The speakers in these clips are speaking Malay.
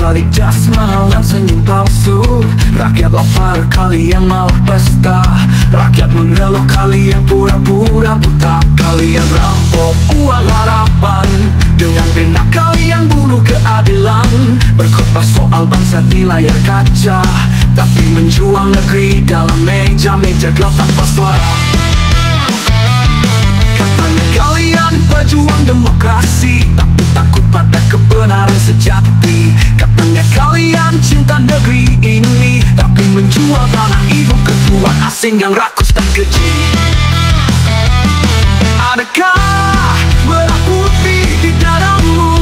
balik jasmal dan senyum palsu. Rakyat lapar, kalian malah pesta. Rakyat mengeluh, kalian pura-pura buta. Kalian rampok uang harapan, dengan benak kalian bunuh keadilan. Berkhotbah soal bangsa di layar kaca, tapi menjual negeri dalam meja-meja gelap tanpa suara. Katanya kalian pejuang demokrasi, tapi takut pada kebenaran sejati. Katanya kalian cinta negeri ini, tapi menjual tanah ibu ke tuan asing yang rakus dan keji. Adakah merah putih di dadamu,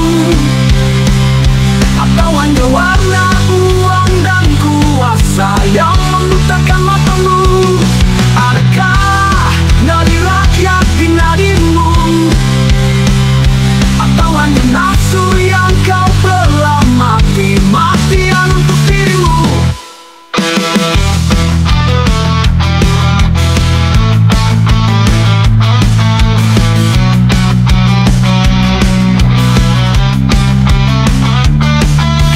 atau hanya warna uang dan kuasa yang membutakan matamu? Adakah nadi rakyat di nadimu, atau hanya nafsu yang kau belah mati-matian untuk dirimu?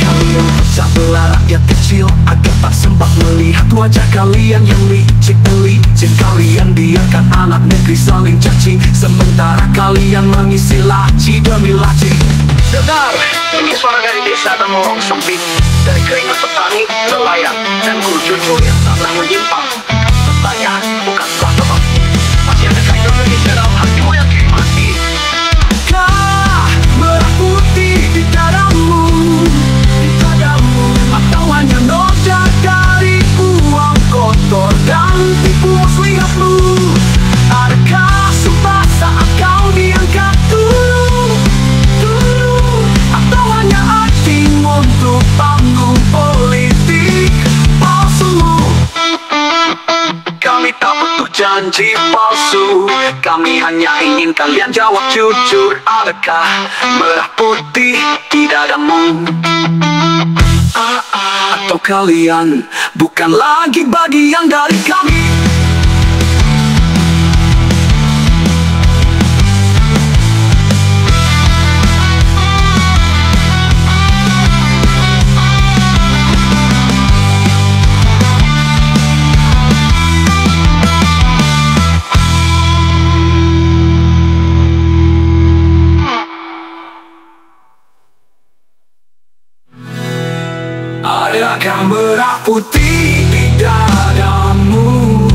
Kalian pecah belah rakyat kecil agar tak sempat melihat wajah kalian yang licik-licik. Kalian biarkan anak negeri saling caci, sementara kalian mengisi laci demi laci. Dengar, ini suara dari desa dan lorong sempit, dari keringat petani, nelayan, dan guru jujur yang tak pernah menyimpang. Saya bukanlah tebak, masih ada kain Indonesia dalam hatimu yang kini mati. Kah merah putih di dadamu, atau hanya noda dari uang kotor dan tipu muslihatmu? Adakah sumpah saat kau diangkat dulu, atau hanya acting untuk panggung politik palsumu? Kami tak butuh janji palsu, kami hanya ingin kalian jawab jujur. Adakah merah putih di dadamu? Atau kalian bukan lagi bagian dari kami? Adakah merah putih di dadamu,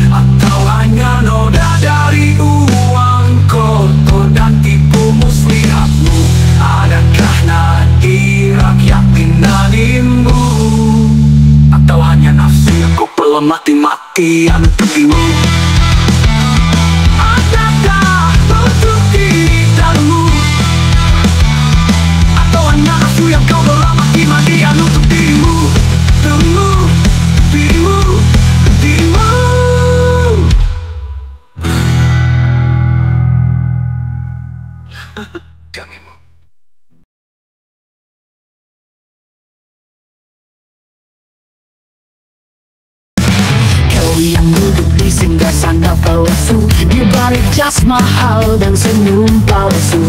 atau hanya noda dari uang kotor dan tipu muslihatmu? Adakah nadi rakyat di nadimu, atau hanya nafsu yang kau pelah mati-matian untuk dirimu? Adakah bentuk di dalammu, atau hanya nafsu yang kau pelah mati-matian untuk dirimu? Kalian duduk di singgasana palsu, di balik jas mahal dan senyum palsu.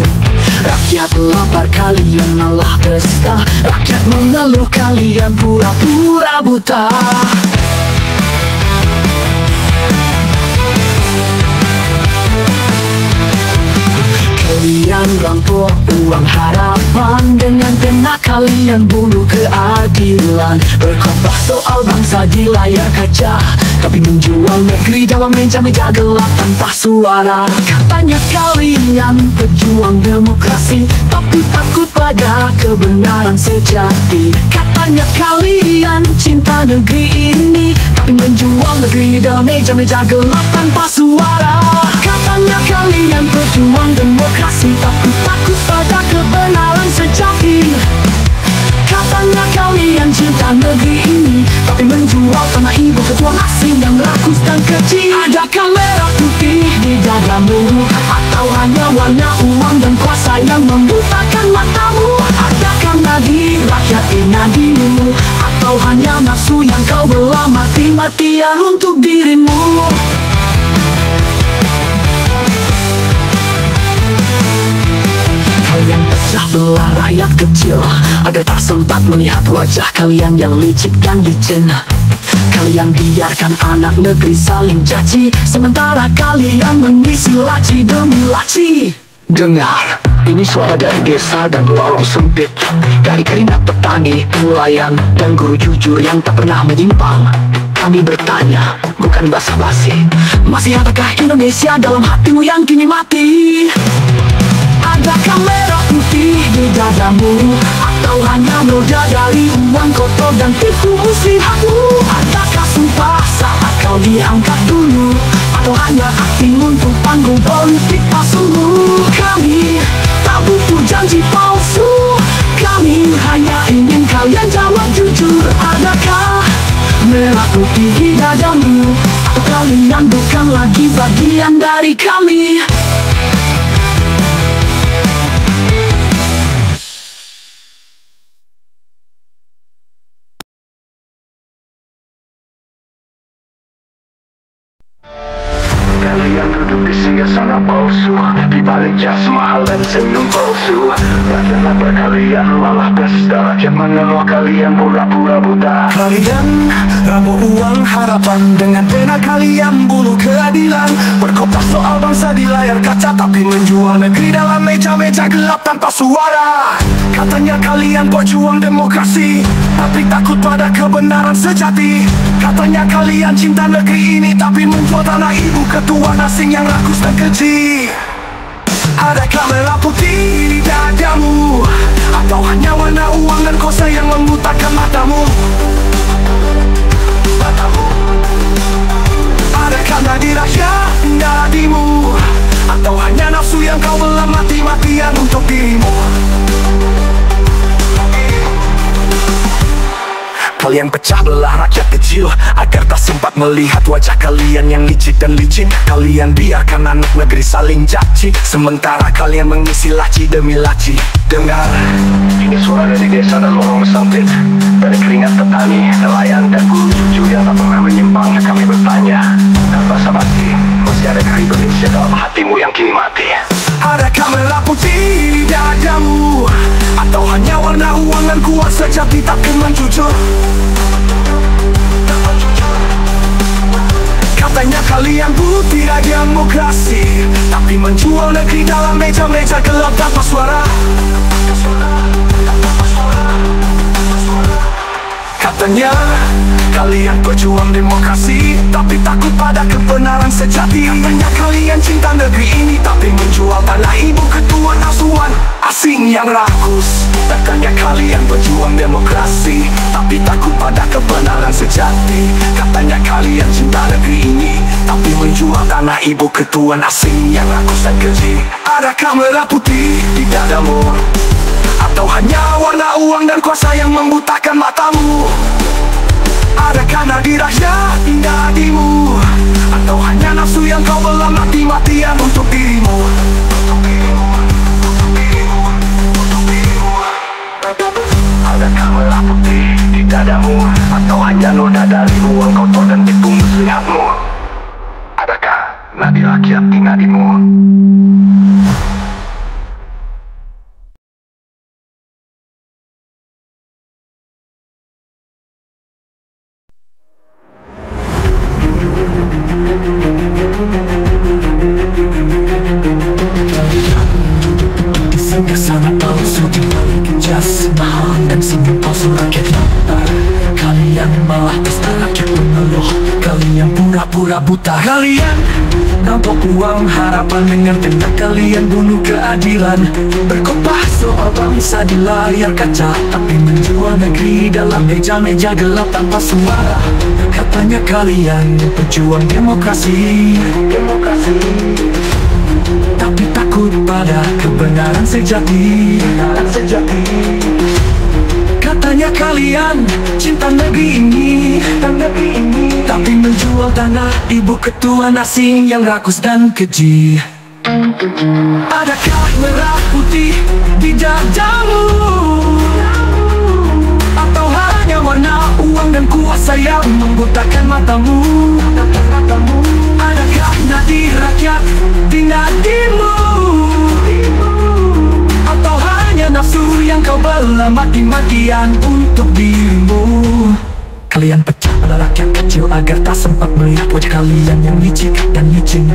Rakyat lapar, kalian malah pesta. Rakyat mengeluh, kalian pura-pura buta. Kalian rampok uang harapan, dengan benak kalian bunuh keadilan. Berkhotbah soal bangsa di layar kaca, tapi menjual negeri dalam meja-meja gelap tanpa suara. Katanya kalian pejuang demokrasi, tapi takut pada kebenaran sejati. Katanya kalian cinta negeri ini, tapi menjual negeri dalam meja-meja gelap tanpa suara. Katanya kalian pejuang demokrasi, tapi takut pada kebenaran sejati. Katanya kalian cinta negeri ini, tapi menjual tanah ibu ke tuan asing yang rakus dan keji. Adakah merah putih di dadamu, atau hanya warna uang dan kuasa yang membutakan matamu? Adakah nadi rakyat di nadimu, atau hanya nafsu yang kau belah mati-matian untuk dirimu? Kalian pecah belah rakyat kecil agar tak sempat melihat wajah kalian yang licik dan licin. Kalian biarkan anak negeri saling caci, sementara kalian mengisi laci demi laci. Dengar, ini suara dari desa dan lorong sempit, dari keringat petani, nelayan, dan guru jujur yang tak pernah menyimpang. Kami bertanya, bukan basa-basi, masih adakah Indonesia dalam hatimu yang kini mati? Adakah merah putih di dadamu, atau hanya noda dari uang kotor dan tipu muslihatmu? Adakah sumpah saat kau diangkat dulu, atau hanya akting untuk panggung politik palsumu? Kami tak butuh janji palsu, kami hanya ingin kalian jawab jujur. Adakah merah putih di dadamu, atau kalian bukan lagi bagian dari kami? Kalian duduk di singgah palsu, di balik jas mahal dan senyum palsu. Rakyat kalian malah pesta, rakyat mengeluh kalian pura-pura buta. Kalian rampok uang harapan, dengan pena kalian bunuh keadilan. Berkopas soal bangsa di layar kaca, tapi menjual negeri dalam meja-meja gelap tanpa suara. Katanya kalian berjuang demokrasi, tapi takut pada kebenaran sejati. Katanya kalian cinta negeri ini, tapi menjual tanah ibu ke tuan asing yang rakus dan keji. Adakah merah putih di dadamu, atau hanya warna uang dan kosa yang membutakan matamu? Adakah nadirat yang nadimu, atau hanya nafsu yang kau belah mati-matian untuk dirimu? Kalian pecah belah rakyat kecil agar tak sempat melihat wajah kalian yang licik dan licin. Kalian biarkan anak negeri saling caci, sementara kalian mengisi laci demi laci. Dengar, ini suara dari desa dan lorong sempit, dari keringat petani, nelayan, dan guru jujur yang tak pernah menyimpang. Kami bertanya, dan basa-basi, masih adakah Indonesia dalam hatimu yang kini mati? Adakah merah putih di dadamu, atau hanya warna uang dan kuat sejati tak kenal jujur? Katanya kalian putih demokrasi, tapi menjual negeri dalam meja-meja gelap tanpa suara. Katanya kalian berjuang demokrasi, tapi takut pada kebenaran sejati. Katanya kalian cinta negeri ini, tapi menjual tanah ibu ke tuan asuhan asing yang rakus. Katanya kalian berjuang demokrasi, tapi takut pada kebenaran sejati. Katanya kalian cinta negeri ini, tapi menjual tanah ibu ke tuan asing yang rakus dan keji. Adakah merah putih di dadamu, atau hanya warna uang dan kuasa yang membutakan matamu? Adakah nadirah yang nadimu, atau hanya nafsu yang kau belah mati-matian untuk dirimu? Adakah merah putih di dadamu, atau hanya noda dari uang kotor dan tipu muslihatmu? Adakah nadi rakyat di nadimu? Sangat palsu di balik jas mahal dan senyum palsu rakyat lapar. Kalian malah pesta rakyat mengeluh, kalian pura-pura buta. Kalian rampok uang harapan, dengan tindak kalian bunuh keadilan. Berkompah soal bangsa di layar kaca, tapi menjual negeri dalam meja-meja gelap tanpa suara. Katanya kalian pejuang demokrasi, tapi takut pada kebenaran sejati. Katanya kalian cinta negeri ini, tapi menjual tanah ibu ke tuan asing yang rakus dan keji. Adakah merah putih di dadamu, atau hanya warna uang dan kuasa yang membutakan matamu? Adakah nadi rakyat di nadimu, atau hanya nafsu yang kau belah mati maki-makian untuk dirimu. Kalian pecah pada rakyat kecil agar tak sempat melihat wajah kalian yang licik dan licin.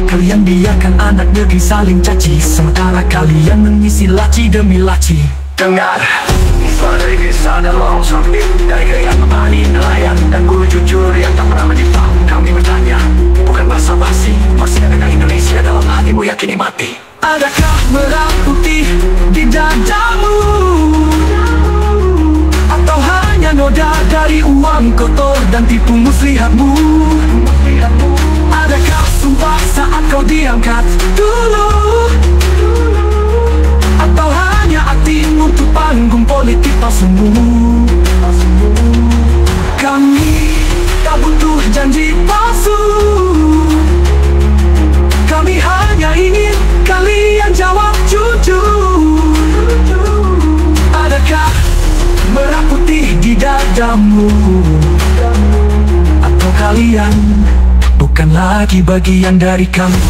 Kalian biarkan anak negeri saling caci, sementara kalian mengisi laci demi laci. Dengar suara dari desa dan lorong sempit, dari gaya petani, nelayan, dan guru jujur yang tak pernah menyimpang. Kami bertanya, bukan basa-basi, masih adakah Indonesia dalam hatimu yakini mati? Adakah merah putih di dadamu? Atau hanya noda dari uang kotor dan tipu muslihatmu? Adakah sumpah saat kau diangkat dulu? Atau hanya akting untuk panggung politik palsumu? Kami tak butuh janji palsu. Kami hanya ingin kalian jawab jujur. Adakah merah putih di dadamu? Atau kalian bukan lagi bagian dari kami?